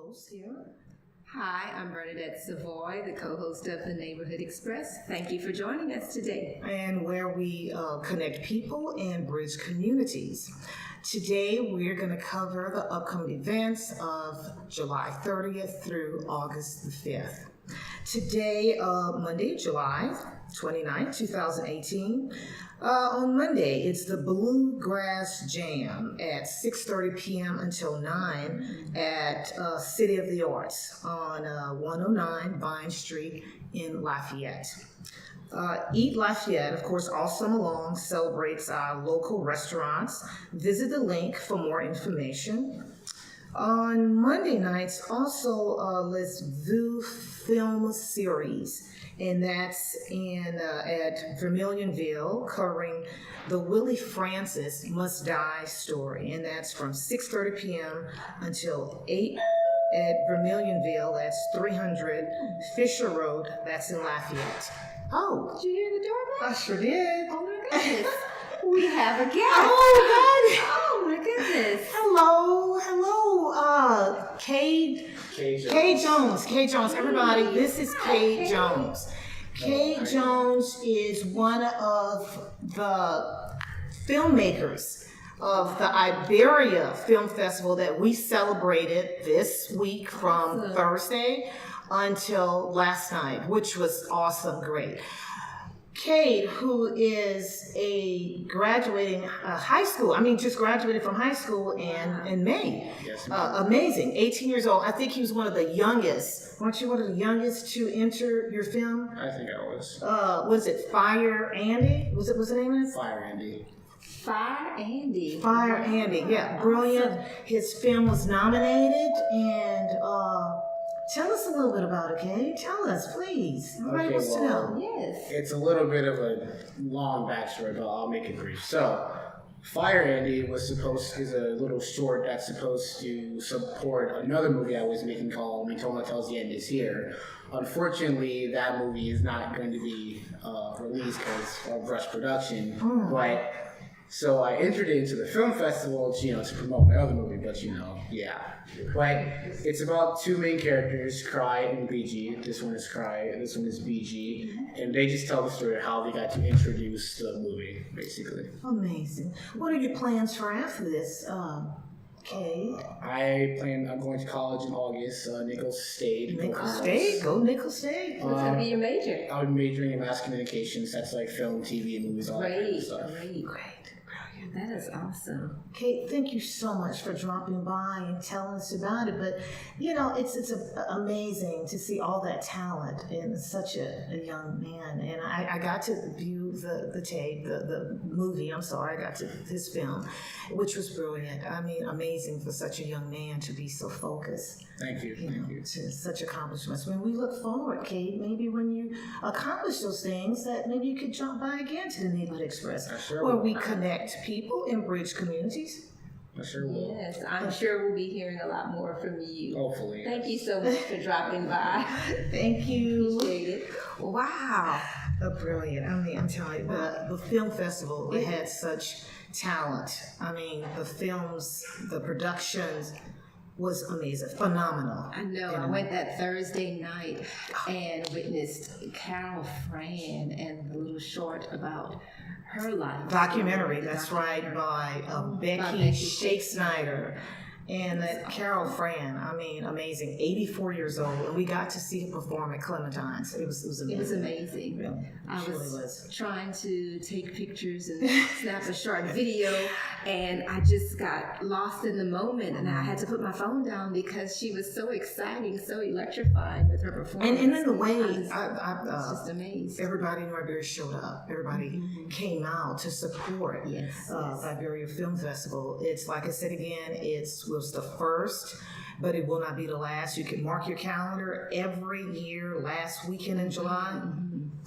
host here. Hi, I'm Bernadette Savoy, the co-host of the Neighborhood Express. Thank you for joining us today. And where we connect people and bridge communities. Today we're going to cover the upcoming events of July 30th through August the 5th. Today, Monday, July 29th, 2018. On Monday, it's the Bluegrass Jam at 6:30 p.m. until 9 at City of the Arts on 109 Vine Street in Lafayette. Eat Lafayette, of course, all summer long celebrates our local restaurants. Visit the link for more information. On Monday nights, also Les Vues Film Series, and that's at Vermilionville, covering the Willie Francis Must Die story, and that's from 6:30 p.m. until 8 at Vermilionville. That's 300 Fisher Road. That's in Lafayette. Oh, Did you hear the doorbell? I sure did. Oh my goodness. We have a guest. Oh, Oh my goodness. hello, Kay Jones. Kay Jones, everybody, this is Kay Jones. Kay Jones is one of the filmmakers of the Iberia Film Festival that we celebrated this week from Thursday until last night, which was awesome, great. Kate, who is just graduated from high school in May. Yes, amazing, 18 years old. I think he was one of the youngest. Weren't you one of the youngest to enter your film? I think I was. Was it Fire Andy? Was the name of it? Fire Andy. Fire Andy, yeah, brilliant. Awesome. His film was nominated, and tell us a little bit about it, Kay. Tell us, please. Everybody wants to know. Yes. It's a little bit of a long backstory, but I'll make it brief. So, Fire Andy is a little short that's supposed to support another movie I was making called Me Told Tells the End Is Here. Unfortunately, that movie is not going to be released because of rush production, but so I entered into the film festival, to promote my other movie, but But it's about two main characters, Cry and BG. This one is Cry, this one is BG, and they just tell the story of how they got to introduce the movie, basically. Amazing. What are your plans for after this, Kay? I'm going to college in August, Nichols State. Go Nichols State. What's going to be your major? I'll be majoring in mass communications. That's like film, TV, and movies, all that kind of stuff. Great. That is awesome. Kate, thank you so much for dropping by and telling us about it. But, it's amazing to see all that talent in such a young man. And I got to view the tape, the movie, I got to his film, which was brilliant. I mean, amazing for such a young man to be so focused. Thank you. To such accomplishments. When we look forward, Kate, maybe when you accomplish those things, that maybe you could jump by again to the Neighborhood Express, where we connect people and bridge communities. I sure will. Yes, I'm sure we'll be hearing a lot more from you. Hopefully. Thank you so much for dropping by. Thank you. Appreciate it. Wow. Brilliant. I mean, I'm telling you, the film festival, it had such talent. I mean, the films, the productions was amazing, phenomenal. I know. I went that Thursday night and witnessed Carol Fran and the little short about her life. Documentary, that's right, by Becky Shake Snyder. And that Carol Fran, I mean, amazing, 84 years old, and we got to see her perform at Clementine's. It was amazing. It was amazing. Really, I really was trying to take pictures and snap a short video, and I just got lost in the moment, and I had to put my phone down because she was so exciting, so electrifying with her performance. And in the way, it's just amazing. Everybody in Iberia showed up. Everybody came out to support the Iberia Film Festival. It's, like I said again, it was the first, but it will not be the last. You can mark your calendar every year, last weekend in July,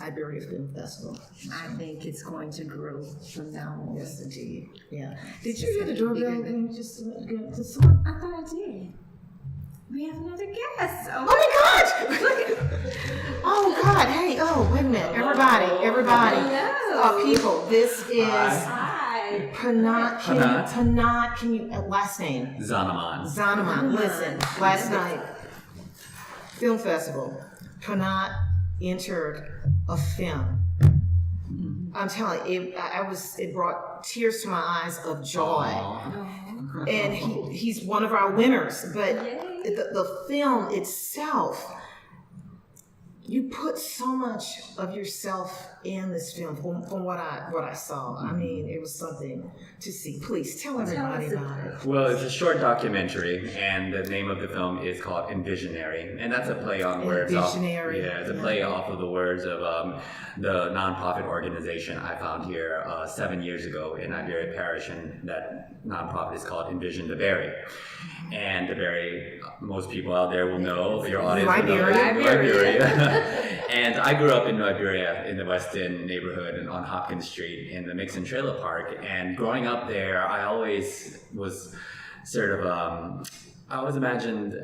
Iberia Film Festival. I think it's going to grow from now on. Yes, indeed. Yeah. Did you hear the doorbell ring just someone? I thought I did. We have another guest. Oh my God! Look at. Oh God! Hey! Oh, wait a minute! Everybody! Hello. People! This is. Hi. Right. Panat, can you, last name? Zanaman. Zanaman. Listen, last night, film festival, Panat entered a film. I'm telling you, it brought tears to my eyes of joy. And he's one of our winners. But the film itself, you put so much of yourself in this film from what I saw. I mean, it was something to see. Please tell everybody about it. Well, it's a short documentary, and the name of the film is called Envisionary, and that's a play on words. Envisionary. It's a play off of the words of the nonprofit organization I found here 7 years ago in Iberia Parish, and that nonprofit is called Envision the Berry. And the Berry, most people out there will know, your audience will know Iberia. And I grew up in New Iberia in the West End neighborhood and on Hopkins Street in the Mixon Trailer Park. And growing up there, I always was sort of, I always imagined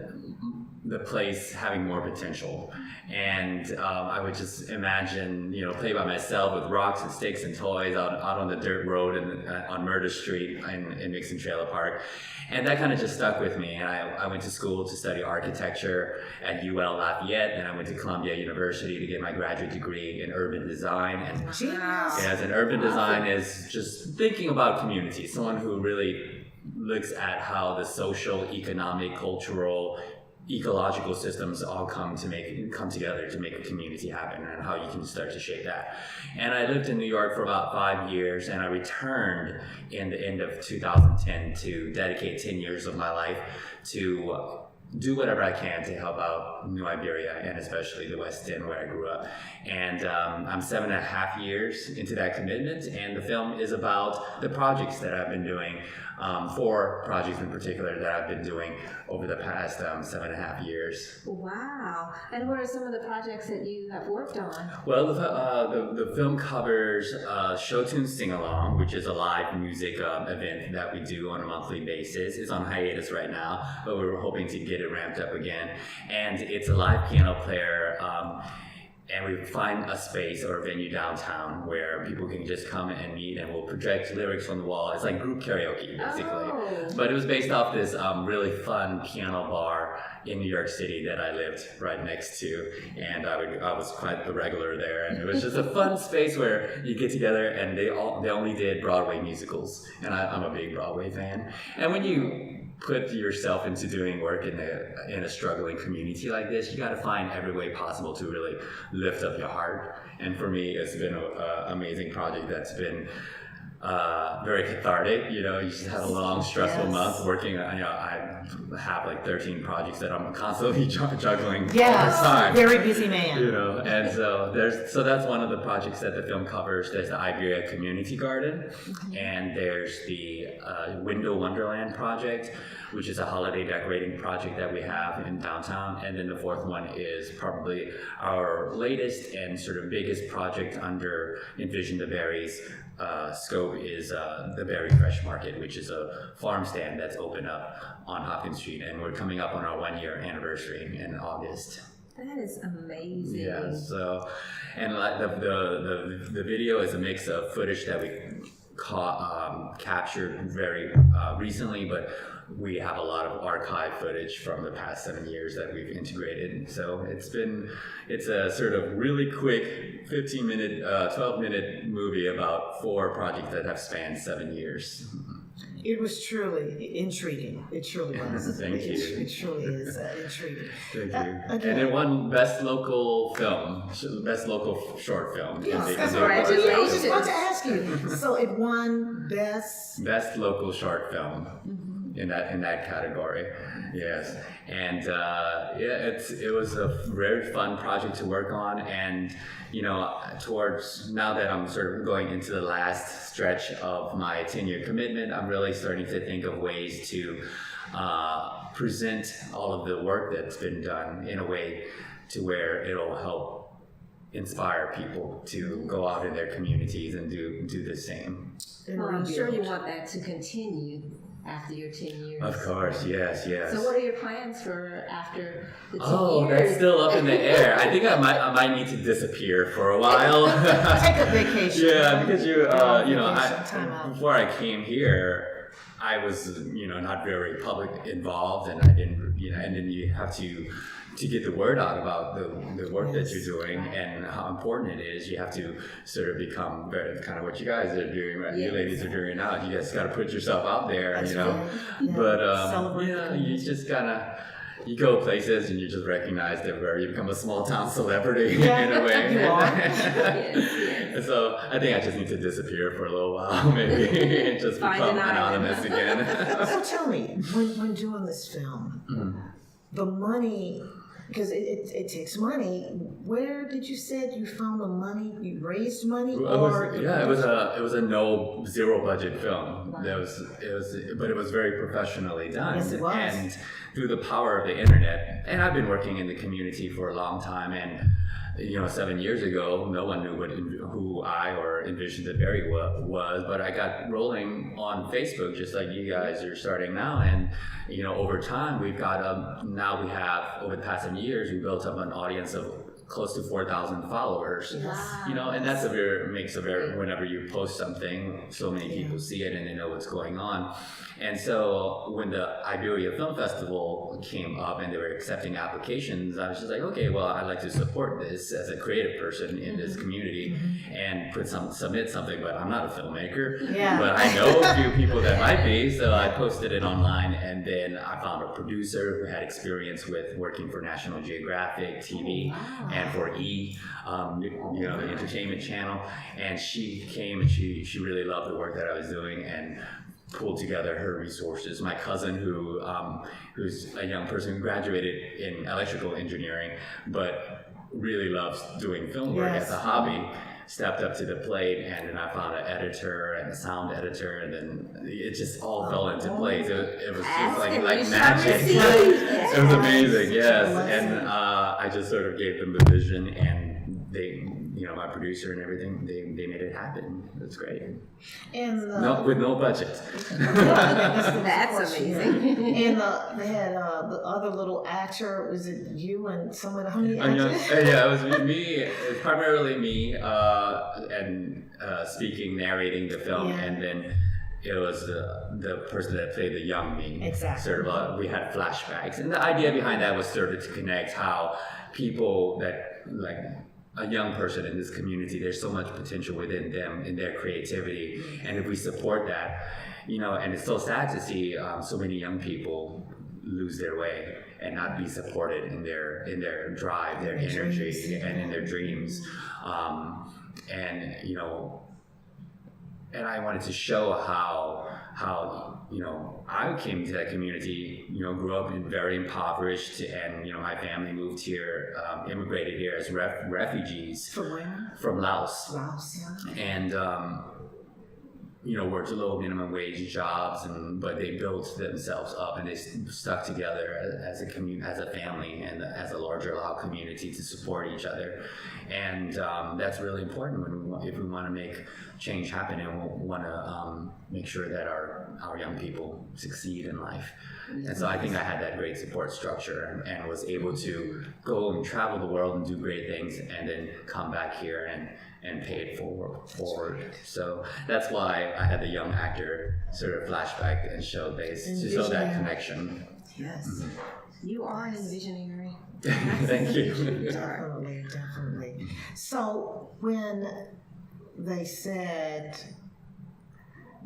the place having more potential. And I would just imagine, play by myself with rocks and sticks and toys out on the dirt road and on Murder Street in Mixon Trailer Park. And that kind of just stuck with me. And I went to school to study architecture at UL Lafayette, and I went to Columbia University to get my graduate degree in urban design. And as an urban design is just thinking about community, someone who really looks at how the social, economic, cultural, ecological systems all come together to make a community happen, and how you can start to shape that. And I lived in New York for about 5 years, and I returned in the end of 2010 to dedicate 10 years of my life to do whatever I can to help out New Iberia, and especially the West End where I grew up. And I'm 7.5 years into that commitment, and the film is about the projects that I've been doing, 4 projects in particular that I've been doing over the past 7.5 years. Wow. And what are some of the projects that you have worked on? Well, the film covers Show Tune Sing Along, which is a live music event that we do on a monthly basis. It's on hiatus right now, but we're hoping to get it ramped up again. And it's a live piano player, and we find a space or a venue downtown where people can just come and meet, and we'll project lyrics on the wall. It's like group karaoke, basically. Oh. But it was based off this really fun piano bar in New York City that I lived right next to, and I was quite the regular there. And it was just a fun space where you get together, and they only did Broadway musicals, and I'm a big Broadway fan. And when you put yourself into doing work in a struggling community like this, you got to find every way possible to really lift up your heart. And for me, it's been an amazing project that's been very cathartic. You just have a long, stressful month working. I have like 13 projects that I'm constantly juggling all the time. Very busy man. And so that's one of the projects that the film covers. There's the Iberia Community Garden, and there's the Window Wonderland project, which is a holiday decorating project that we have in downtown. And then the fourth one is probably our latest and sort of biggest project under Envision the Berries scope is the Berry Fresh Market, which is a farm stand that's open up on Hopkins Street, and we're coming up on our 1-year anniversary in August. That is amazing. Yeah. So, and like the video is a mix of footage that we captured very recently, but we have a lot of archive footage from the past 7 years that we've integrated. So it's a sort of really quick 15-minute, 12-minute movie about 4 projects that have spanned 7 years. It was truly intriguing. It truly was. Thank you. It truly is intriguing. Thank you. And then won Best Local Short Film. Yes, that's right. I was just about to ask you. So it won Best Local Short Film. In that category, yes, and it was a very fun project to work on, and towards now that I'm sort of going into the last stretch of my 10-year commitment, I'm really starting to think of ways to present all of the work that's been done in a way to where it'll help inspire people to go out in their communities and do the same. Well, I'm sure you want that to continue. after your 10 years. Of course, yes. So what are your plans for after the 10 Oh, years? that's still up in the air. I think I might need to disappear for a while. Take a vacation. Yeah, because Time out. before I came here, I was not very public involved, and I didn't and then you have to get the word out about the work that you're doing and how important it is. You have to sort of become very kind of what you guys are doing, right? You ladies are doing now. You guys got to put yourself out there, That's you know. right. Yeah. But Celebrate the you community. just you go places and you just recognize that you become a small town celebrity Yeah, in a way. you are. And so I think I just need to disappear for a little while, maybe, and just Find become an island. anonymous again. So tell me, when doing this film, the money, because it takes money. Where did you said you found the money? You raised money, It was a zero budget film. Wow. But it was very professionally done. Yes, it was. And through the power of the internet, and I've been working in the community for a long time, and 7 years ago, no one knew who I or Envision the Berry was, but I got rolling on Facebook just like you guys are starting now, and over time we have over the past 7 years we built up an audience of close to 4,000 followers. Wow. And that's whenever you post something, so many people see it and they know what's going on. And so when the Iberia Film Festival came up and they were accepting applications, I was just like, okay, well, I'd like to support this as a creative person in this community and submit something, but I'm not a filmmaker. Yeah. But I know a few people that might be, so I posted it online, and then I found a producer who had experience with working for National Geographic TV and for the entertainment channel, and she came and she really loved the work that I was doing and pulled together her resources. My cousin, who's a young person who graduated in electrical engineering, but really loves doing film work as a hobby, stepped up to the plate, and then I found an editor and a sound editor, and then it just all fell into place. It was just like magic. It was amazing, yes. And I just sort of gave them the vision, and they, my producer and everything, they made it happen. It's great. And with no budget. That's amazing. And they had the other little actor. Was it you and someone? How many actors? Yeah, it was me. It was primarily me, and speaking, narrating the film, and then it was the person that played the young me. Exactly. Sort of, we had flashbacks, and the idea behind that was sort of to connect how people that like. A young person in this community, there's so much potential within them in their creativity, and if we support that, and it's so sad to see so many young people lose their way and not be supported in their drive, their energy, and in their dreams, and I wanted to show how I came to that community, grew up very impoverished, and my family moved here, immigrated here as refugees. From where? From Laos. Laos, yeah. And worked low minimum wage jobs, but they built themselves up and they stuck together as a family and as a larger Lao community to support each other. And that's really important if we want to make change happen and we want to make sure that our young people succeed in life. And so I think I had that great support structure and was able to go and travel the world and do great things and then come back here and pay it forward. So that's why I had the young actor sort of flashback and show that connection. Yes. Mm-hmm. You are an visionary. Thank you. Definitely. So when they said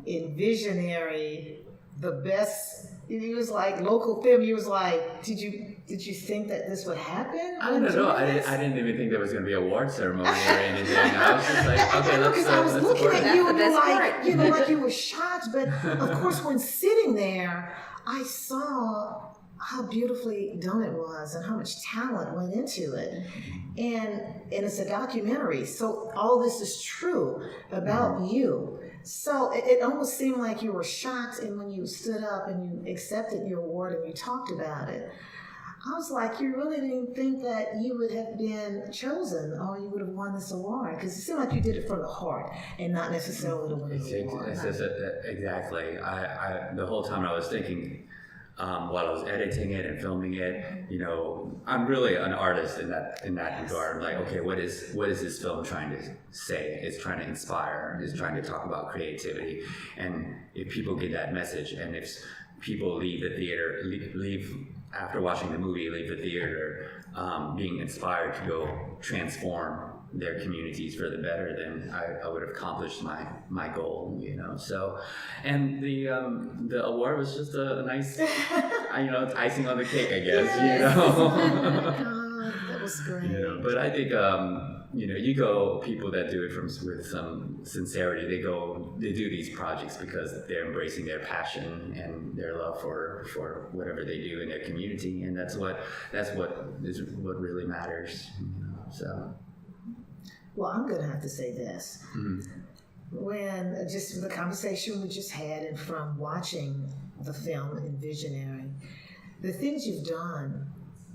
in Visionary, the best, it was like local film, you was like, did you think that this would happen? I don't know. I didn't even think there was going to be an award ceremony or anything. I was just like, okay, let's I was looking support at it. you and That's you're the like, best like you were shocked. But of course, when sitting there, I saw how beautifully done it was and how much talent went into it. And it's a documentary, so all this is true about you. So it almost seemed like you were shocked, and when you stood up and you accepted your award and you talked about it, I was like, you really didn't think that you would have been chosen or you would have won this award? Because it seemed like you did it from the heart and not necessarily to win the award. Exactly. I the whole time I was thinking, while I was editing it and filming it, I'm really an artist in that regard. I'm like, okay, what is this film trying to say? It's trying to inspire. It's trying to talk about creativity, and if people get that message, and if people leave the theater, leave after watching the movie, leave the theater being inspired to go transform their communities for the better, then I would have accomplished my goal, So, and the award was just a nice, it's icing on the cake, I guess, Yes. Oh my God, that was great. But I think people that do it with some sincerity, they do these projects because they're embracing their passion and their love for whatever they do in their community, and that's what really matters. So. Well, I'm going to have to say this. Mm-hmm. When just the conversation we just had and from watching the film Envisionary, the things you've done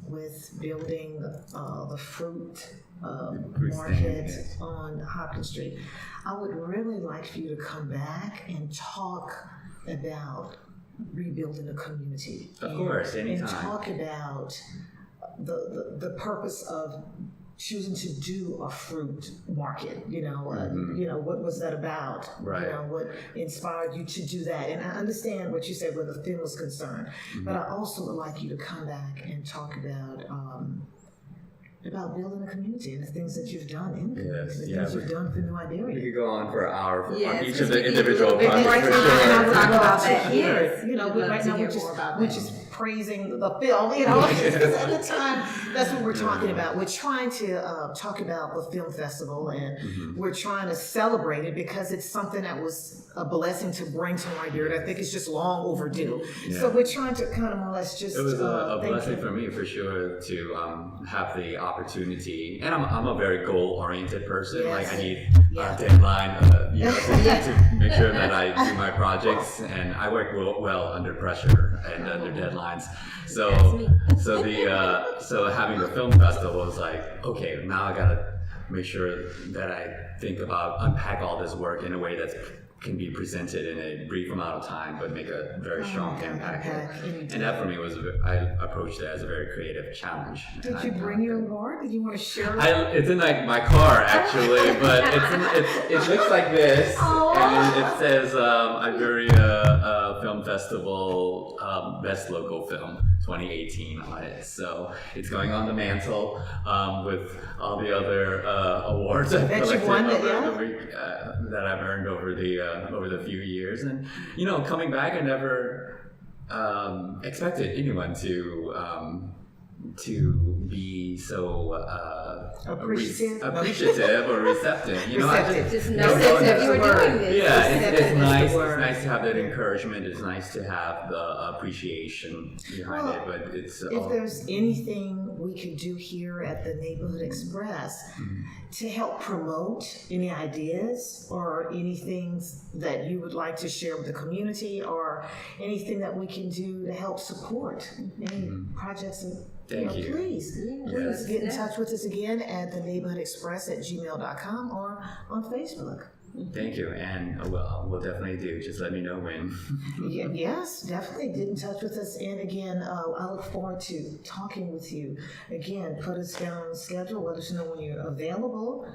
with building the fruit market on Hopkins Street, I would really like for you to come back and talk about rebuilding a community. Of course, anytime. And talk about the purpose of choosing to do a fruit market, what was that about? Right. What inspired you to do that? And I understand what you said where the film was concerned, but I also would like you to come back and talk about building a community and the things that you've done in the community, the things you've done for New We Iberia. could go on for an hour on Yes, each of the we need a individual little bit more projects for time. sure. I would talk about to that. hear Yes. it. We'd love Right to now hear we're more about we're that. just praising the film, because at the time that's what we're talking about. We're trying to talk about the film festival, and we're trying to celebrate it because it's something that was a blessing to bring to Liberia. I think it's just long overdue. Yeah. So we're trying to kind of more or less just It was a thank blessing you. for me, for sure, to have the opportunity. And I'm a very goal-oriented person. Yes. Like, I need Yeah. a deadline, to make sure that I do my projects, and I work well under pressure and under deadlines. So having the film festival was like, okay, now I gotta make sure that I unpack all this work in a way that can be presented in a brief amount of time, but make a very strong impact. And that for me I approached it as a very creative challenge. Did you bring your award? Did you want to share it? It's in my car actually, but it looks like this, and it says Iberia Film Festival Best Local Film 2018 on it. So it's going on the mantle with all the other awards I've That you collected won, that I've earned over the few years, and coming back, I never expected anyone to be so appreciative or receptive. I Just notice that you were doing this. yeah, it's nice. the word. It's nice to have that encouragement. It's nice to have the appreciation behind it. But it's if there's anything we can do here at the Neighborhood Express to help promote any ideas or anything that you would like to share with the community, or anything that we can do to help support any projects, Thank you. please Yes. get in touch with us again at the Neighborhood Express at gmail.com or on Facebook. Thank you, and we'll definitely do. Just let me know when. Yes, definitely get in touch with us. And again, I look forward to talking with you. Again, put us down on the schedule. Let us know when you're available,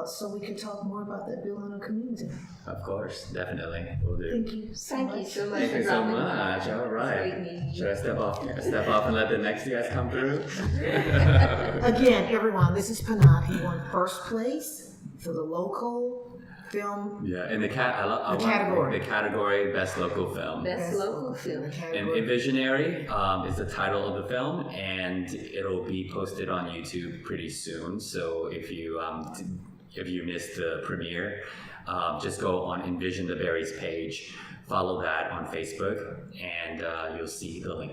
so we can talk more about that building a community. Of course, definitely, we'll do. Thank you so Thank much. you so much Thank for you so dropping much. by. All Great right. meeting you. Should I step off and let the next guys come through? Again, everyone, this is Panat. He won first place for the local film. Yeah, in the category Best Local Film. Best local film. The And category. Envisionary is the title of the film, and it'll be posted on YouTube pretty soon. So if you missed the premiere, just go on Envision the Berries page. Follow that on Facebook, and you'll see the link.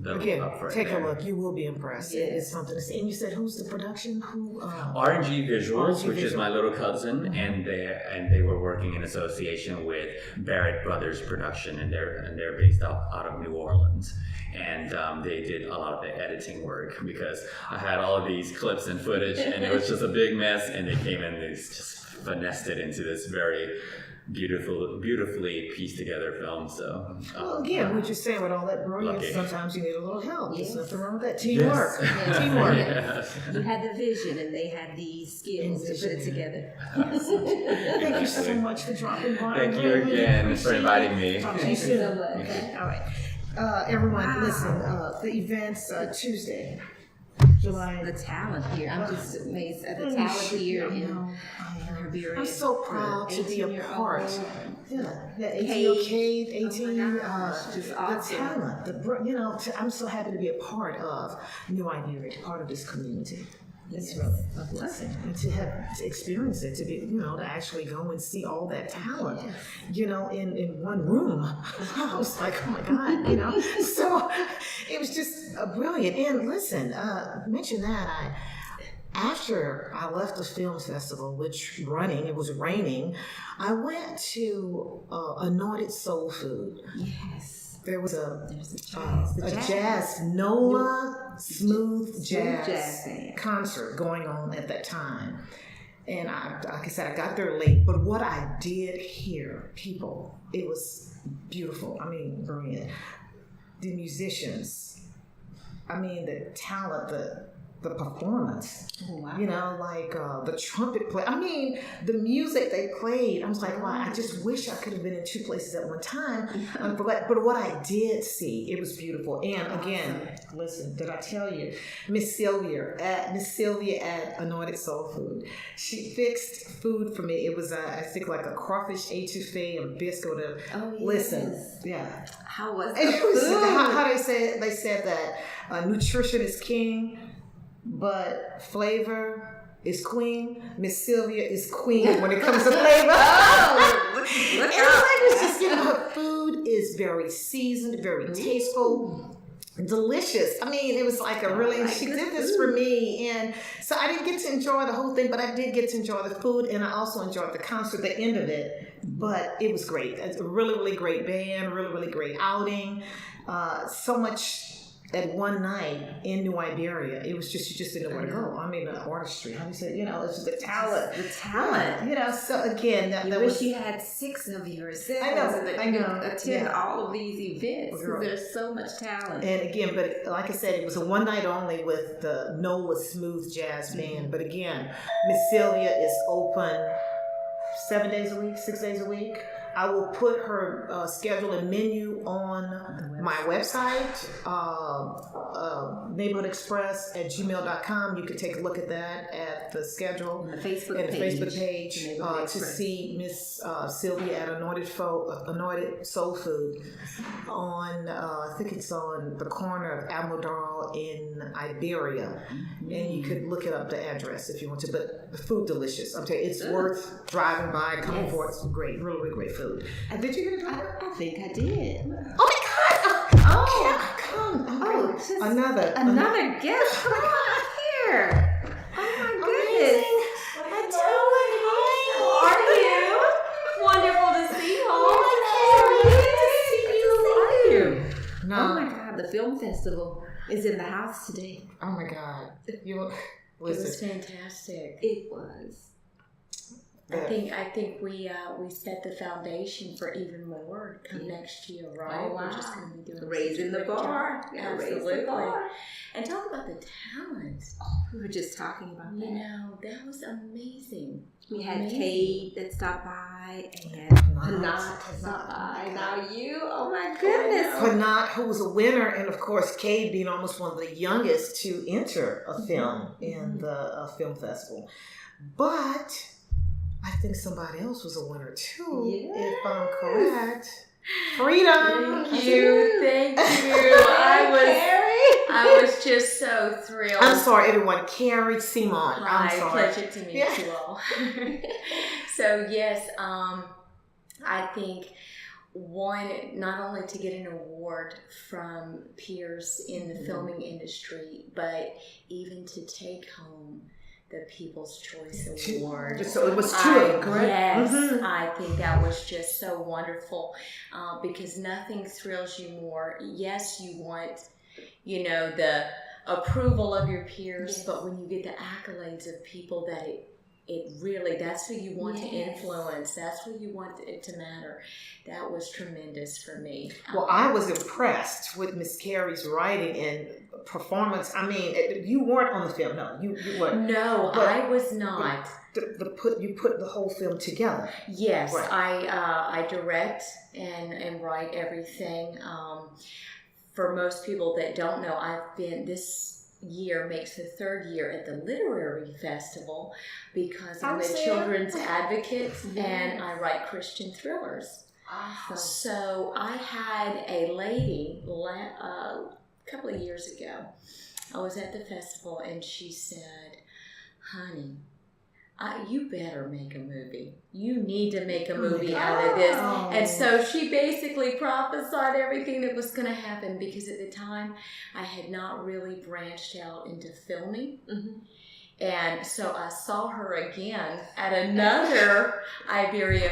Again, up for it take a there. look. You will be impressed. Yeah. It's something to see. And you said, who's the production? Who? R&G Visuals, R&G which is my little cousin, and they were working in association with Barrett Brothers Production, and they're based out of New Orleans. And they did a lot of the editing work because I had all of these clips and footage, and it was just a big mess. And they came in and just finessed it into this very beautifully pieced together film. So, Well, again, what you're saying with all that brilliance, Lucky. sometimes you need a little help. Yes. There's nothing wrong with that. Teamwork. Yes. Teamwork. Yes. You had the vision, and they had the skills to put it together. Thank you so much for dropping by. Thank you Really again appreciate for inviting it. me. Talk to you Thank you soon. so much. Okay. All right. Everyone, listen. The event's Tuesday, July. The talent here. I'm just amazed at the Oh, talent shit, here I in know. Liberia. I'm so proud to be a 18-year-old. part. Yeah, that 18 Kate. Cade, 18. Oh my gosh, just the awesome. talent. I'm so happy to be a part of New Iberia, part of this community. It's really a blessing. And to experience it, to actually go and see all that talent, in one room. I was like, oh my God, So it was just brilliant. And listen, mention that after I left the film festival, it was raining, I went to Anointed Soul Food. Yes. There was There's the jazz. NOLA Smooth jazz Jazz band. concert going on at that time. And like I said, I got there late, but what I did hear, people, it was beautiful. I mean, brilliant. The musicians, the talent, the performance, Oh, wow. the trumpet play. The music they played, I was like, wow, I just wish I could have been in two places at one time. But what I did see, it was beautiful. And again, listen, did I tell you, Miss Sylvia at Anointed Soul Food, she fixed food for me. It was, I think, like a crawfish etouffee and biscuit. Oh, yes. Listen, yeah. How was the It was, food? how they say it? They said that nutrition is king, but flavor is queen. Miss Sylvia is queen when it comes to flavor. Oh, look It's just, food is very seasoned, very tasteful, delicious. It was like she did this for me. And so I didn't get to enjoy the whole thing, but I did get to enjoy the food, and I also enjoyed the concert, the end of it. But it was great. It's a really, really great band, really, really great outing. So much at one night in New Iberia. It was just, you just didn't know where to go. The artistry, how do you say it? It's just the talent. The talent. So again, that I was... wish you had 6 of yourselves I know, that I you know, could attend yeah. all of these events Girl. because there's so much talent. And again, but like I said, it was a one night only with the NOLA Smooth Jazz Band. But again, Miss Sylvia is open 7 days a week, 6 days a week. I will put her schedule and menu on my website, neighborhoodexpress@gmail.com. You can take a look at that at the schedule And the Facebook and the page. Facebook page Neighborhood to Express. see Miss Sylvia at Anointed Soul Food on, I think it's on the corner of Almodal in Iberia. And you could look it up, the address, if you want to. But the food delicious. I'm telling you, it's worth driving by, coming Yes. for. It's great, really, really great food. And did you get a driver? I think I did. Oh my God! Oh. Come! Oh, just another guest. Come on here. Oh my goodness. How are you? Wonderful to see you. How are you? No. Oh my God, the film festival is in the house today. Oh my God! You It was listen. fantastic. It was. I think we set the foundation for even more come next year, right? Oh, wow. We're just going to be doing Raising the such a great bar. job. Yeah, raise the Absolutely. bar. And talk about the talent. We were just talking about You that. know, that was amazing. We had Amazing. Kate that stopped by and Panat. Panat stopped by. Now you, oh my goodness. Panat, who was a winner, and of course, Cade being almost one of the youngest to enter a film in the film festival. But I think somebody else was a winner too, Yes. if I'm correct. Freedom. Thank you. Thank you. I was just so thrilled. I'm sorry, everyone. Carrie Simon. I'm Hi, sorry. pleasure to meet you all. So yes, I think one, not only to get an award from peers in the filming industry, but even to take home the People's Choice Award. So it was two of them, correct? Yes, Mhm. I think that was just so wonderful because nothing thrills you more. Yes, you want, the approval of your peers, but when you get the accolades of people that it really, that's who you want to influence. That's who you want it to matter. That was tremendous for me. Well, I was impressed with Miss Carey's writing and performance. I mean, you weren't on the film, no. You weren't. No, But- I was not. You put the whole film together. Yes, Right. I direct and write everything. For most people that don't know, this year makes the third year at the Literary Festival because I'm a children's advocate and I write Christian thrillers. Awesome. So I had a lady a couple of years ago. I was at the festival and she said, "Honey, you better make a movie. You need to make a movie out of this." And so she basically prophesied everything that was going to happen because at the time I had not really branched out into filming. And so I saw her again at another Iberia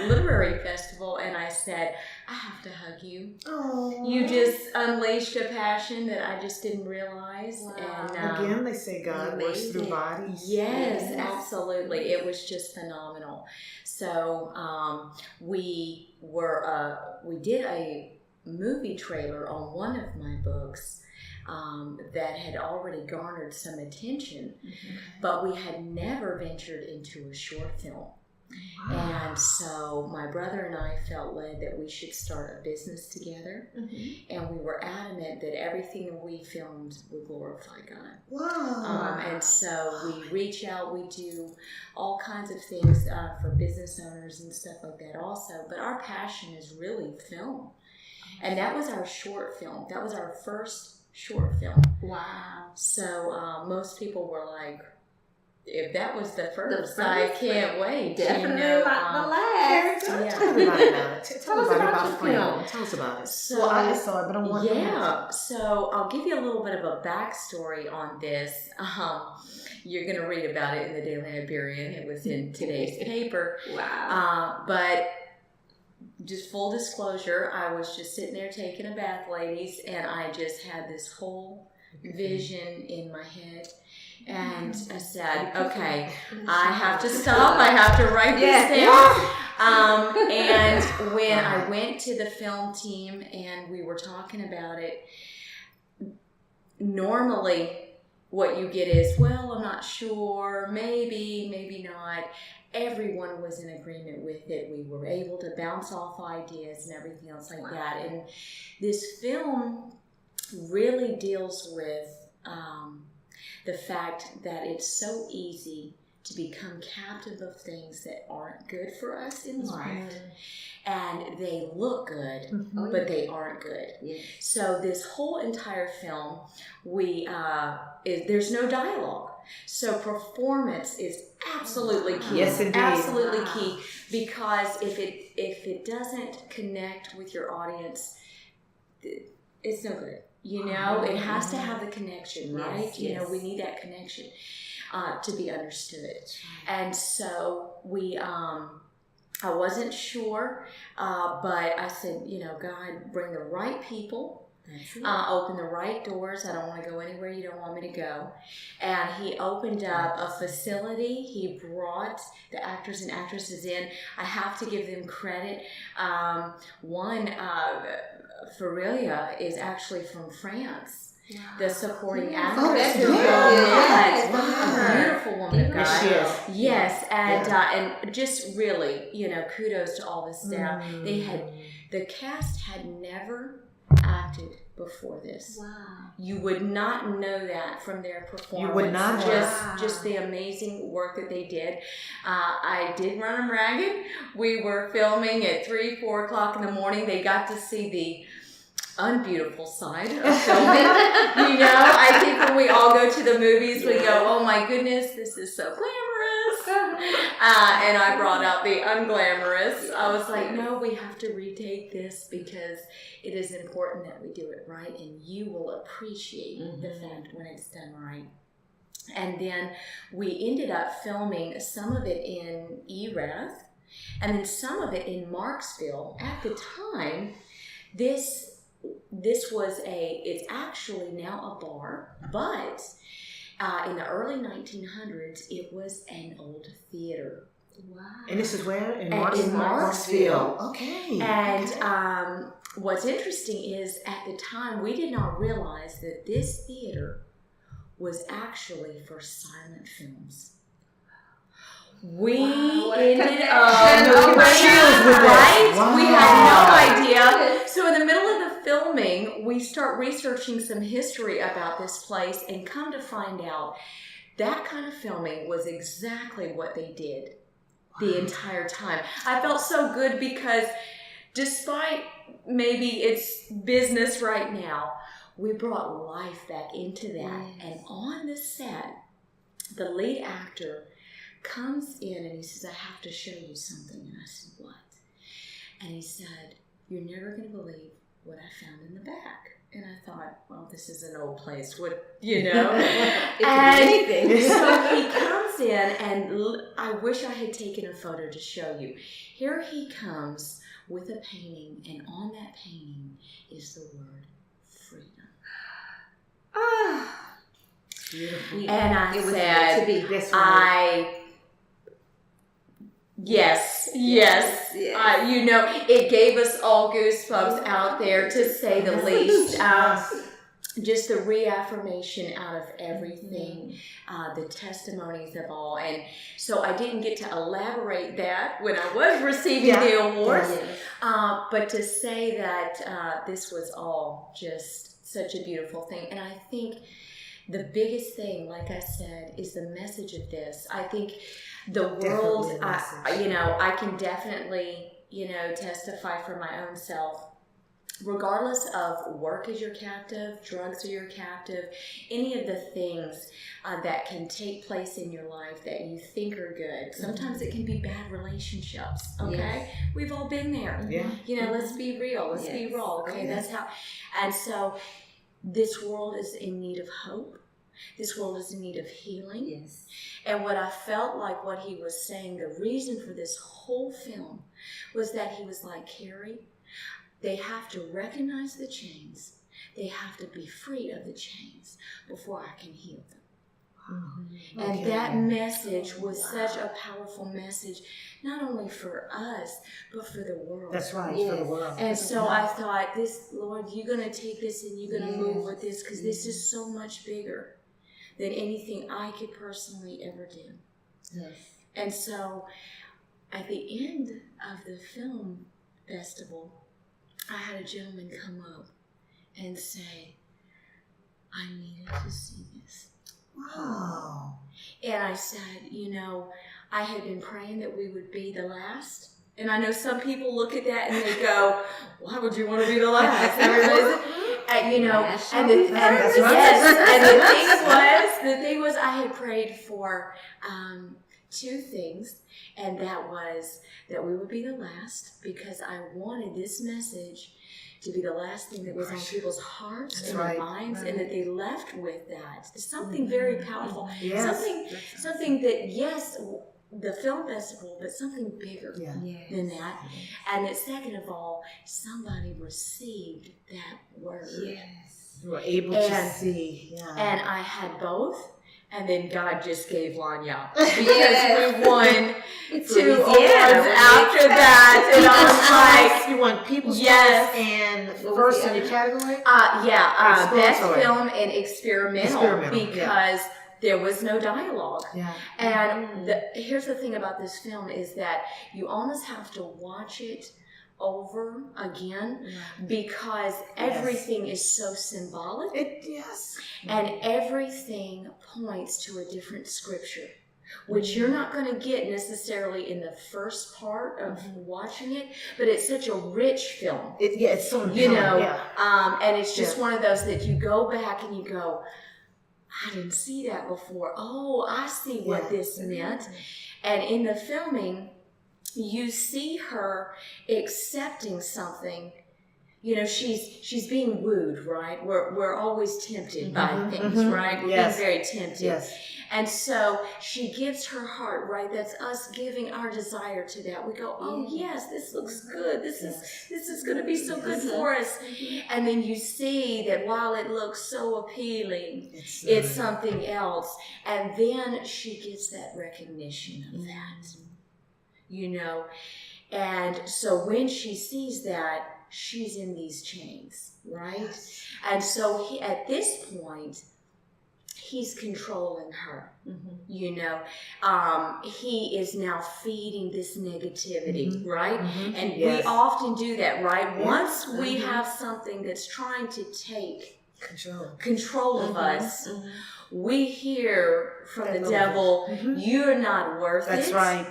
Literary Festival, and I said, "I have to hug you. Oh. You just unleashed a passion that I just didn't realize." Wow. And Again, they say God works through bodies. yes, absolutely. It was just phenomenal. So we did a movie trailer on one of my books that had already garnered some attention, but we had never ventured into a short film. And so my brother and I felt led that we should start a business together, and we were adamant that everything that we filmed would glorify God. Wow. And so we reach out, we do all kinds of things for business owners and stuff like that also, but our passion is really film. And that was our short film. That was our first short film. Wow. So most people were like, if that was the first, I can't wait. Definitely not the last. Yeah. Tell everybody about it. Tell us about your Freedom. film. Tell us about it. So, Well, I saw it, but I want yeah. So I'll give you a little bit of a backstory on this. You're going to read about it in the Daily Iberian. It was in today's paper. Wow. But just full disclosure, I was just sitting there taking a bath, ladies, and I just had this whole vision in my head. And I said, okay, I have to stop. I have to write this down. And when I went to the film team and we were talking about it, normally what you get is, well, I'm not sure, maybe not. Everyone was in agreement with it. We were able to bounce off ideas and everything else like that. And this film really deals with the fact that it's so easy to become captive of things that aren't good for us in life. And they look good, but they aren't good. Yes. So this whole entire film, there's no dialogue. So performance is absolutely key. Yes, indeed. Absolutely key. Because if it doesn't connect with your audience, it's no good. It has to have the connection, right? Yes. We need that connection to be understood. And so I wasn't sure, but I said, God, bring the right people. Open the right doors. I don't want to go anywhere you don't want me to go. And he opened up a facility. He brought the actors and actresses in. I have to give them credit. One, Farelia is actually from France. Wow. The supporting actress. A beautiful woman of God. Yes, Yes, and just really, kudos to all the staff. The cast had never acted before this. Wow. You would not know that from their performance. You would not. Just the amazing work that they did. I did run them ragged. We were filming at 3, 4 o'clock in the morning. They got to see the unbeautiful side of filming. I think when we all go to the movies, we go, oh my goodness, this is so glamorous. And I brought out the unglamorous. I was like, no, we have to retake this because it is important that we do it right, and you will appreciate the fact when it's done right. And then we ended up filming some of it in Erath, and then some of it in Marksville. At the time, this was it's actually now a bar, but in the early 1900s, it was an old theater. Wow. And this is where? In Marksville. Okay. And what's interesting is at the time, we did not realize that this theater was actually for silent films. We ended up right? Wow. We had no idea. So in the middle of the filming, we start researching some history about this place and come to find out that kind of filming was exactly what they did the entire time. I felt so good because despite maybe it's business right now, we brought life back into that. Yes. And on the set, the lead actor comes in and he says, I have to show you something. And I said, what? And he said, you're never going to believe what I found in the back. And I thought, well, this is an old place. What, It could be anything. So he comes in, and I wish I had taken a photo to show you. Here he comes with a painting, and on that painting is the word freedom. Ah. Beautiful. And I It was said, meant to be. This way. Yes. Yes. It gave us all goosebumps out there, to say the least. Just the reaffirmation out of everything, the testimonies of all. And so I didn't get to elaborate that when I was receiving the awards, but to say that this was all just such a beautiful thing. And I think the biggest thing, like I said, is the message of this. I think the world, I can definitely, testify for my own self. Regardless of work is your captive, drugs are your captive, any of the things that can take place in your life that you think are good. Sometimes it can be bad relationships, okay? Yes. We've all been there. Yeah. Let's be real, let's be raw, okay? That's how. And so this world is in need of hope. This world is in need of healing. Yes. And what I felt like what he was saying, the reason for this whole film was that he was like, Carrie, they have to recognize the chains. They have to be free of the chains before I can heal them. Mm-hmm. And that message was such a powerful message, not only for us, but for the world. That's right, Yes. for the world. And so I thought, Lord, you're going to take this and you're going to move with this, because this is so much bigger than anything I could personally ever do. Yes. And so at the end of the film festival, I had a gentleman come up and say, I needed to see this. Wow. And I said, I had been praying that we would be the last. And I know some people look at that and they go, why would you want to be the last? The thing was, I had prayed for 2 things. And that was that we would be the last, because I wanted this message to be the last thing that was on people's hearts and their minds, and that they left with that. Something very powerful. Yes. Something that, yes, the film festival, but something bigger than that. And that, second of all, somebody received that word. Yes. You were able to see. Yeah. And I had both. And then God just gave Lanya, because we won 2 awards after that. And I was like, you won People's yes. Choice and first in your category? Best film and experimental, because there was no dialogue. Yeah. And here's the thing about this film is that you almost have to watch it over again because everything is so symbolic. And everything points to a different scripture, which you're not going to get necessarily in the first part of watching it, but it's such a rich film. It's so and it's just one of those that you go back and you go, I didn't see that before. Oh, I see what this meant. And in the filming, you see her accepting something. You know, she's being wooed, right? We're always tempted by things, right? We're being very tempted. And so she gives her heart, right? That's us giving our desire to that. We go, oh yes, this looks good. This is going to be so good for us. And then you see that while it looks so appealing, it's something else. And then she gets that recognition of that, you know. And so when she sees that, she's in these chains, right? And so at this point, he's controlling her, you know. He is now feeding this negativity, right? And we often do that, right? Once we have something that's trying to take control of us, we hear from the devil, you're not worth it. That's right.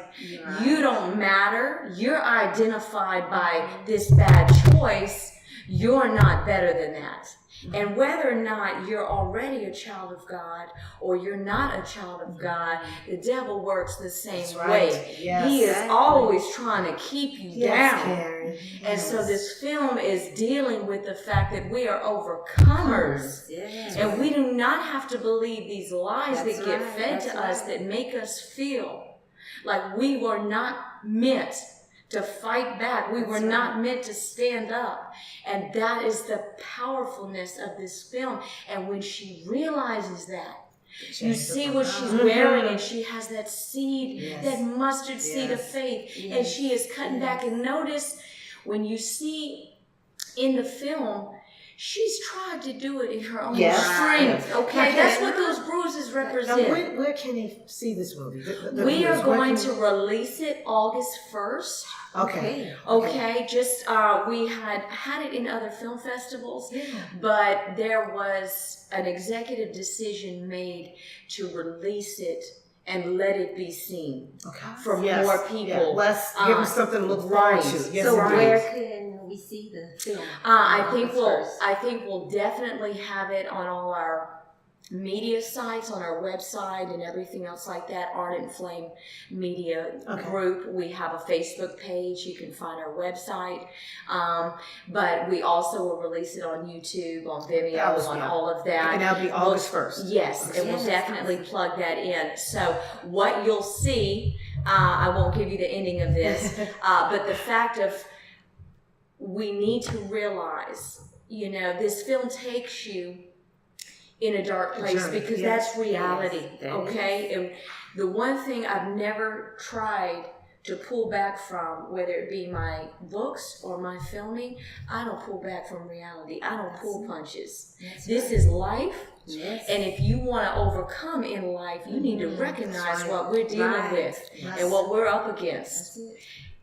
You don't matter. You're identified by this bad choice. You're not better than that. And whether or not you're already a child of God or you're not a child of God, the devil works the same way. He is always trying to keep you down. And so this film is dealing with the fact that we are overcomers. And we do not have to believe these lies that get fed to us that make us feel like we were not meant to fight back. We were not meant to stand up. And that is the powerfulness of this film. And when she realizes that, you see what she's wearing, and she has that seed, that mustard seed of faith, and she is cutting back. And notice when you see in the film, she's tried to do it in her own strength. Okay, that's what those bruises represent. Now, where can they see this movie? We are going to release it August 1st. Okay. Just we had it in other film festivals, but there was an executive decision made to release it and let it be seen for more people. Let's give them something to look forward to. So where can we see the film? I think we'll definitely have it on all our media sites, on our website and everything else like that. Ardent Flame Media Group. We have a Facebook page. You can find our website. But we also will release it on YouTube, on Vimeo, on all of that. And that'll be August 1st. Yes, and we'll definitely plug that in. So what you'll see, I won't give you the ending of this, but the fact of we need to realize, you know, this film takes you in a dark place because that's reality, okay? And the one thing I've never tried to pull back from, whether it be my books or my filming, I don't pull back from reality. I don't pull punches. This is life. And if you want to overcome in life, you need to recognize what we're dealing with and what we're up against.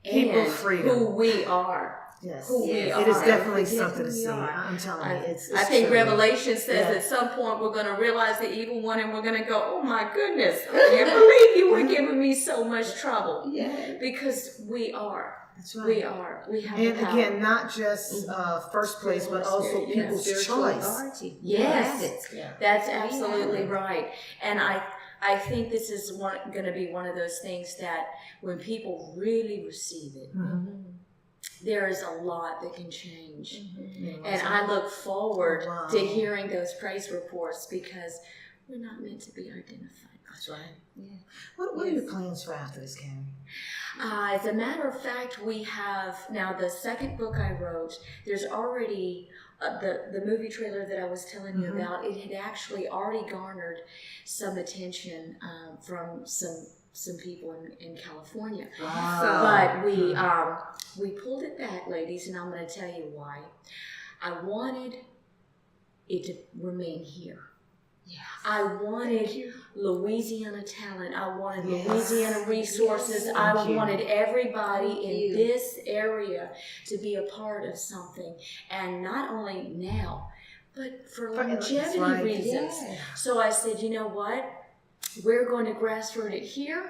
And who we are. Who we are. It is definitely something to see. I'm telling you, it's I think true. Revelation says at some point we're going to realize the evil one, and we're going to go, oh my goodness, I can't believe you were giving me so much trouble. Because we are. That's right. We are. We have And the power. again, not just first place, but also people's choice. Yes, that's absolutely right. And I think this is going to be one of those things that when people really receive it, there is a lot that can change. And I look forward to hearing those praise reports because we're not meant to be identified. That's right. What are your plans for after this, Karen? As a matter of fact, we have now the second book I wrote. There's already the movie trailer that I was telling you about. It had actually already garnered some attention from some people in California. But we pulled it back, ladies, and I'm going to tell you why. I wanted it to remain here. I wanted Louisiana talent. I wanted Yes. Louisiana resources. I Thank you. wanted everybody Thank in you. this area to be a part of something. And not only now, but for longevity that's right. reasons. Yeah. So I said, you know what? We're going to grassroot it here.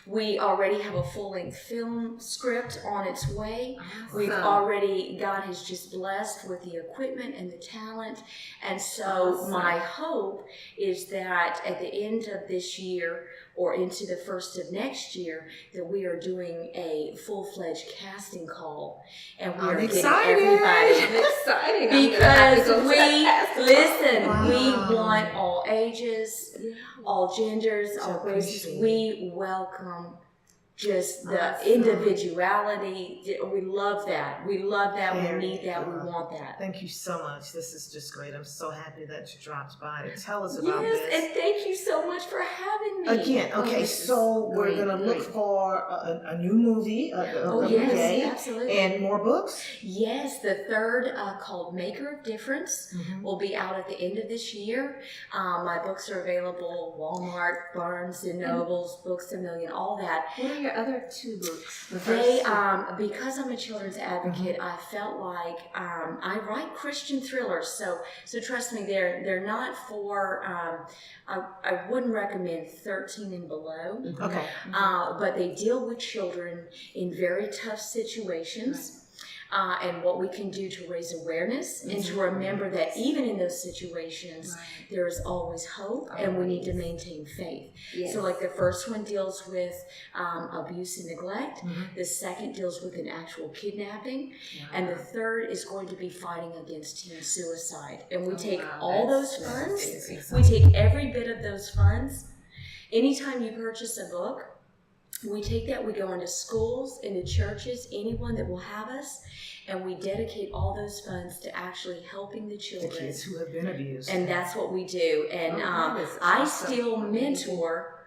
We already have a full-length film script on its way. We've already, God has just blessed with the equipment and the talent. And so my hope is that at the end of this year or into the first of next year, that we are doing a full-fledged casting call. And we I'm are getting excited. everybody. exciting. Because Wow. we want all ages, all genders, So all races. appreciate We welcome just the Awesome. individuality. We love that. We love that. Very We need that. We good. want that. Thank you so much. This is just great. I'm so happy that you dropped by to tell us about Yes, this. and thank you so much for having me. Again, okay, this is so we're great, gonna look great. for a new movie, Oh a yes, day, absolutely. and more books. Yes, the third called Maker of Difference Mhm. will be out at the end of this year. My books are available Walmart, Barnes and Nobles, Books A Million, all that. What are your other two books? The They, first two. because I'm a children's advocate, I felt like I write Christian thrillers. So trust me, they're not for. I wouldn't recommend 13 and below. Okay. But they deal with children in very tough situations. And what we can do to raise awareness and to remember that even in those situations, there is always hope and we need to maintain faith. Yes. So like the first one deals with abuse and neglect. Mhm. The second deals with an actual kidnapping. And the third is going to be fighting against teen suicide. And we take all those funds, we take every bit of those funds. Anytime you purchase a book, we take that, we go into schools, into churches, anyone that will have us, and we dedicate all those funds to actually helping the The children. kids who have been abused. And that's what we do. And that is I awesome. still mentor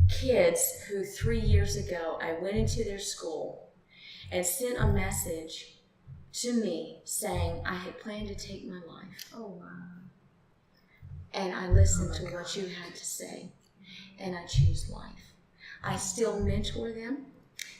kids who 3 years ago I went into their school and sent a message to me saying I had planned to take my life. Oh wow. And I listened to what you had to say, and I choose life. I still mentor them.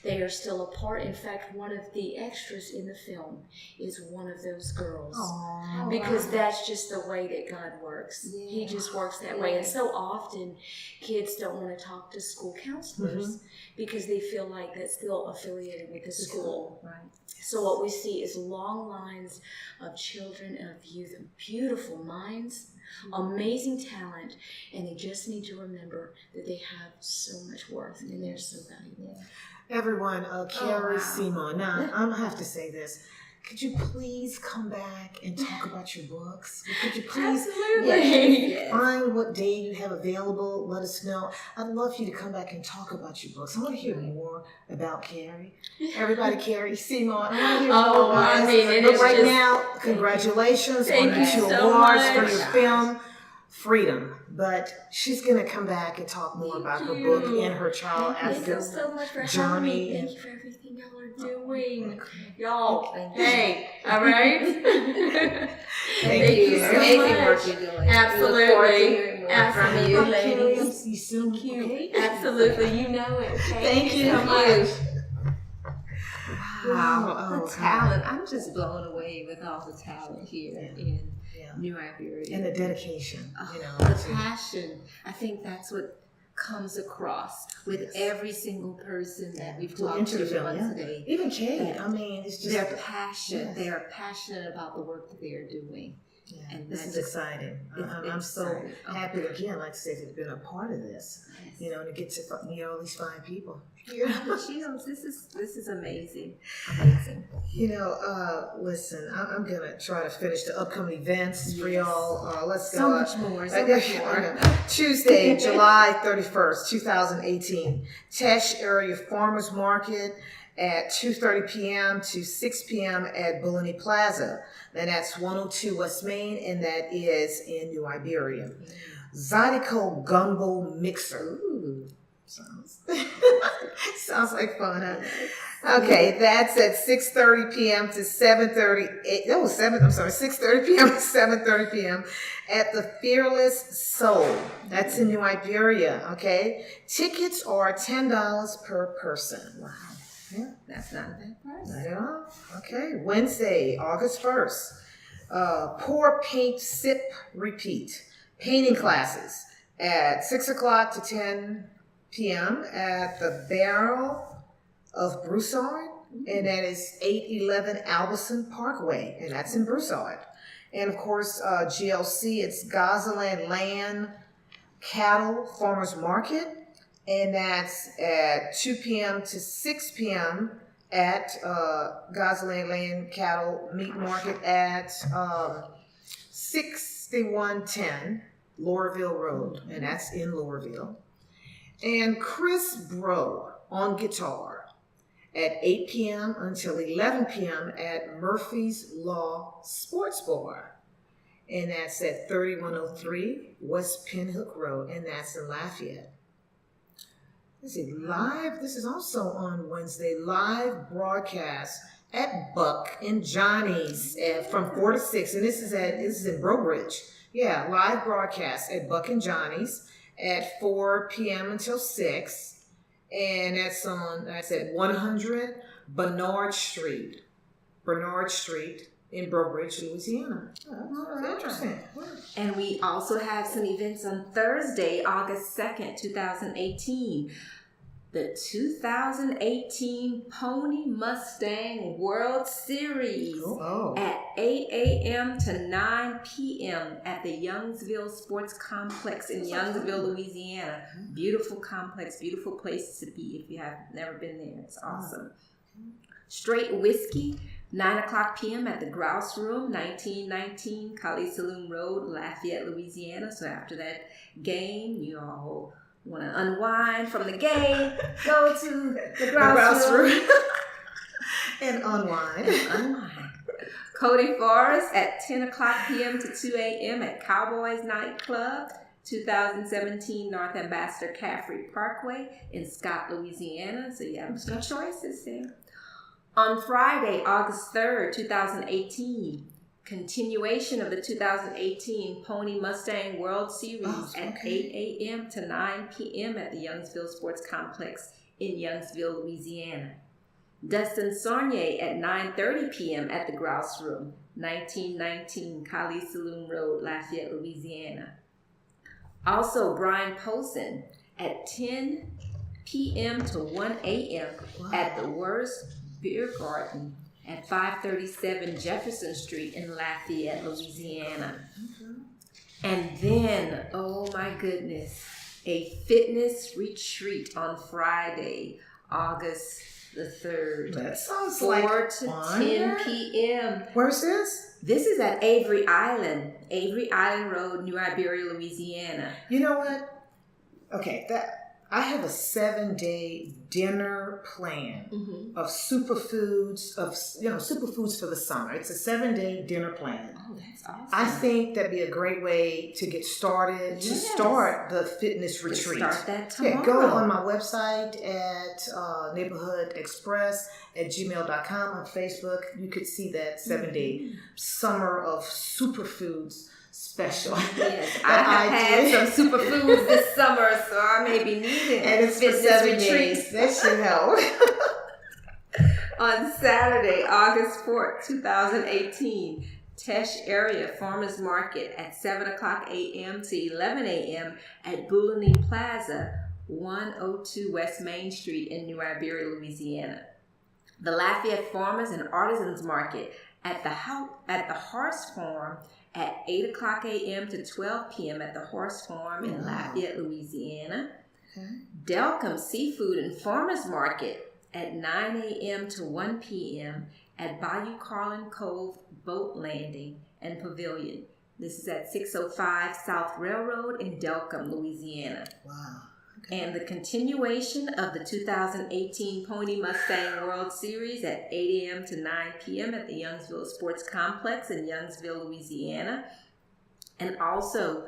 They are still a part. In fact, one of the extras in the film is one of those girls. Aww. Because that's just the way that God works. He just works that way. And so often, kids don't want to talk to school counselors because they feel like that's still affiliated with the school. Right. So what we see is long lines of children and of youth, beautiful minds, amazing talent, and they just need to remember that they have so much worth and they're so valuable. Everyone, Carrie wow. Simon. Now, I'm gonna have to say this. Could you please come back and talk about your books? Could you please Absolutely. find what day you have available? Let us know. I'd love for you to come back and talk about your books. I want to hear more about Carrie. Everybody, Carrie Simon. I want to hear more about I this. mean, it But is right just- now, congratulations Thank on you these two so awards much. for your film, Freedom. But she's going to come back and talk more about her Thank book you. and her child Thank you advocate so much for having journey. me. Thank you for everything y'all are doing. Y'all, Thank you. hey, all right? Thank you. so Amazing much. work you're doing. Absolutely. We look forward to hearing more Absolutely. from you, Bye, Carrie. ladies. See you soon. Thank you. Okay? Absolutely. You know it. Okay? Thank you. so much. Wow, Oh, the talent. I'm just blown away with all the talent here in Yeah. New Iberia. And the dedication, you know. The to- passion. I think that's what comes across with every single person that we've Who talked entered the to film, on yeah. today. Even Kate, I mean, it's just. They're passionate. Yes. They are passionate about the work that they are doing. Yeah, and this that is just- exciting. I'm it's so exciting. Oh. happy again, like I said, to have been a part of this. Yes. You know, to get to meet all these fine people. But you know, this is amazing. Amazing. You know, listen, I'm gonna try to finish the upcoming events for Yes. y'all. Let's go. So much more. So much more. Tuesday, July 31st, 2018, Tesh Area Farmers Market at 2:30 p.m. to 6 p.m. at Bulani Plaza. And that's 102 West Main, and that is in New Iberia. Zydeco Gumbo Mixer. Ooh. Sounds like fun, huh? Okay, that's at 6:30 p.m. to 7:30. No, 6:30 p.m. to 7:30 p.m. at the Fearless Soul. That's in New Iberia. Okay, tickets are $10 per person. Wow, yeah, That's not a bad price. not at all. Okay, Wednesday, August 1st. Pour, paint, sip, repeat. Painting classes at 6 o'clock to 10 p.m. at the Barrel of Broussard, and that is 811 Alberson Parkway, and that's in Broussard. And of course, GLC, it's Gazaland Land Cattle Farmers Market, and that's at 2 p.m. to 6 p.m. at Gazaland Land Cattle Meat Market at 6110 Laurelville Road, and that's in Laurelville. And Chris Bro on guitar at 8 p.m. until 11 p.m. at Murphy's Law Sports Bar. And that's at 3103 West Pinhook Road, and that's in Lafayette. Let's see, live, this is also on Wednesday, live broadcast at Buck and Johnny's from 4 to 6. And this is in Brobridge. Yeah, live broadcast at Buck and Johnny's at 4 p.m. until 6. And that's at 100 Bernard Street in Brobridge, Louisiana. Oh, that's interesting. And we also have some events on Thursday, August 2nd, 2018. The 2018 Pony Mustang World Series at 8 a.m. to 9 p.m. at the Youngsville Sports Complex in Youngsville, Louisiana. Beautiful complex, beautiful place to be if you have never been there. It's awesome. Straight Whiskey, 9 o'clock p.m. at the Grouse Room, 1919 Kali Saloon Road, Lafayette, Louisiana. So after that game, you all want to unwind from the game, go to the Grouse Room. And unwind. Cody Forest at 10 o'clock p.m. to 2 a.m. at Cowboys Nightclub, 2017 North Ambassador Caffrey Parkway in Scott, Louisiana. So you have some choices there. On Friday, August 3rd, 2018, continuation of the 2018 Pony Mustang World Series at 8 a.m. to 9 p.m. at the Youngsville Sports Complex in Youngsville, Louisiana. Dustin Saunier at 9:30 p.m. at the Grouse Room, 1919 Kali Saloon Road, Lafayette, Louisiana. Also, Brian Posen at 10 p.m. to 1 a.m. at the Worst Beer Garden at 537 Jefferson Street in Lafayette, Louisiana. And then, oh my goodness, a fitness retreat on Friday, August the 3rd. That sounds 4 like to fun. 10 p.m. Where's this? This is at Avery Island Road, New Iberia, Louisiana. You know what? Okay, I have a 7-day dinner plan of superfoods for the summer. It's a 7-day dinner plan. Oh, that's awesome. I think that'd be a great way to get started, to start the fitness retreat. Start that tomorrow. Yeah, go on my website at neighborhoodexpress@gmail.com, on Facebook. You could see that 7-day summer of superfoods special. Yes, I have had some superfoods this summer, so I may be needing and it's for 7 days. That should help. On Saturday, August 4th, 2018, Tesh Area Farmers Market at 7 o'clock a.m. to 11 a.m. at Boulonnais Plaza, 102 West Main Street in New Iberia, Louisiana. The Lafayette Farmers and Artisans Market at the Horse Farm at 8 o'clock a.m. to 12 p.m. at the Horse Farm in Lafayette, Louisiana. Delcom Seafood and Farmers Market at 9 a.m. to 1 p.m. at Bayou Carlin Cove Boat Landing and Pavilion. This is at 605 South Railroad in Delcom, Louisiana. Wow. And the continuation of the 2018 Pony Mustang World Series at 8 a.m. to 9 p.m. at the Youngsville Sports Complex in Youngsville, Louisiana. And also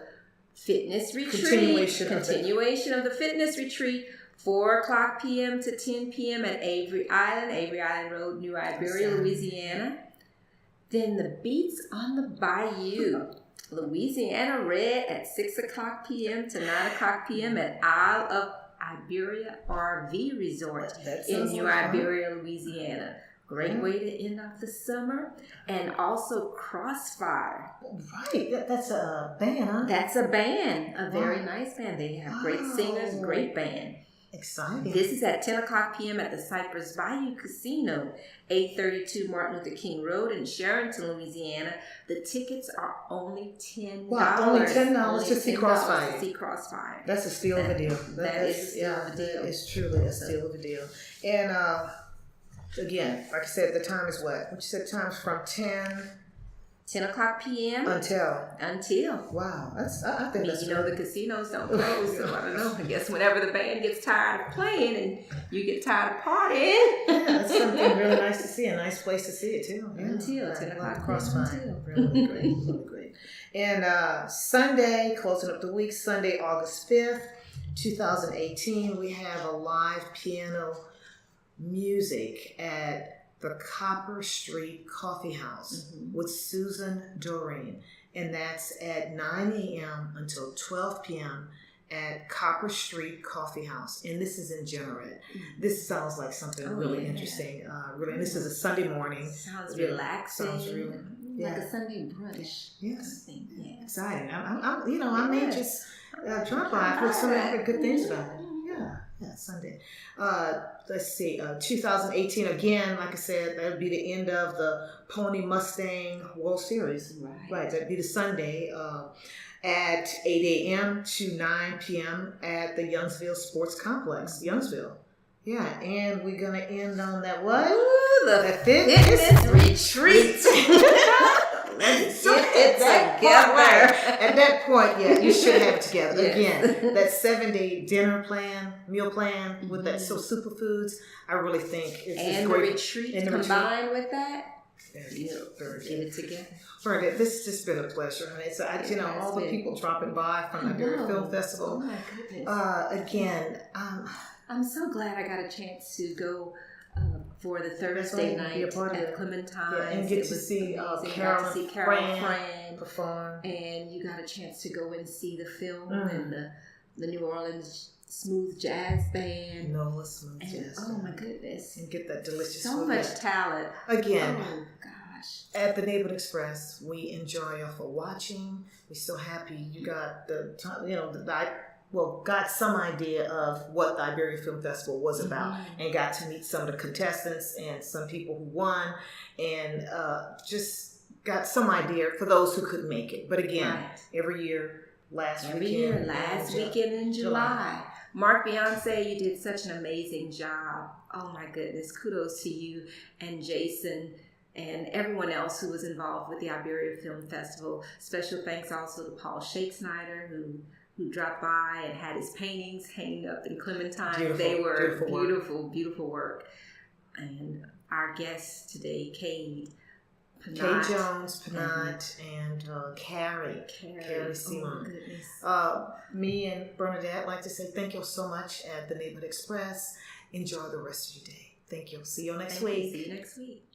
fitness retreat. Continuation of the fitness retreat 4:00 p.m. to 10 p.m. at Avery Island Road, New Iberia, Louisiana. Then the Beats on the Bayou, Louisiana Red at 6:00 p.m. to 9:00 p.m. at Isle of Iberia RV Resort in New Iberia, Louisiana. Great way to end off the summer. And also Crossfire. Right, that's a band, huh? That's a band, a very nice band. They have great singers, great band. Exciting. This is at 10:00 p.m. at the Cypress Bayou Casino, 832 Martin Luther King Road in Sharonton, Louisiana. The tickets are only $10. Wow, only $10 to see $10 Crossfire. to see Crossfire. That's a steal of a deal. That is a steal of a deal. That is truly a steal of a deal. And again, like I said, the time is what? What you said, time's from 10:00 p.m. until. Wow, that's I think that's. The casinos don't close, so I don't know. I guess whenever the band gets tired of playing and you get tired of partying. Yeah, that's something really nice to see. A nice place to see it too. Yeah. Until 10:00 Crossfire. Really great, really great. And Sunday, closing up the week, Sunday, August 5th, 2018, we have a live piano music at the Copper Street Coffee House with Susan Doreen. And that's at 9 a.m. until 12 p.m. at Copper Street Coffee House. And this is in Generate. This sounds like something really interesting. And this is a Sunday morning. Sounds relaxing. Sounds really, like a Sunday brunch. Yes. Kind of thing. Yeah. Exciting. I may just drop by. I've heard so many good things about it. Yeah, Sunday. Let's see. 2018 again. Like I said, that would be the end of the Pony Mustang World Series. Right. That'd be the Sunday at 8 a.m. to 9 p.m. at the Youngsville Sports Complex, Youngsville. Yeah, and we're gonna end on that what? Ooh, the fitness retreat. Let's get it together. At that point, yeah, you should have it together. Yes. Again, that 7-day dinner plan, meal plan with that superfoods, I really think it's great. The retreat and combined with that. Very get it together. Bernadette, this has just been a pleasure. And all the people dropping by from the Iberia Film Festival. Oh my goodness. Again, I'm so glad I got a chance to go for the Thursday night at Clementine. And get to see Carolyn Fran perform. And you got a chance to go and see the film and the New Orleans Smooth Jazz Band. NOLA Smooth Jazz Band. Oh my goodness. And get that delicious so food. Much talent. Again. Oh gosh. At the Neighborhood Express, we enjoy you for watching. We're so happy you got the time, got some idea of what the Iberia Film Festival was about and got to meet some of the contestants and some people who won and just got some idea for those who couldn't make it. But again, every year, last weekend in July. Mark Beyonce, you did such an amazing job. Oh my goodness. Kudos to you and Jason and everyone else who was involved with the Iberia Film Festival. Special thanks also to Paul Shakesnyder, who dropped by and had his paintings hanging up in Clementine. They were beautiful work. And our guests today, Kay Jones, Panat, and Carrie Simon. Me and Bernadette like to say thank you so much at the Neighborhood Express. Enjoy the rest of your day. Thank you. See you next week. See you next week.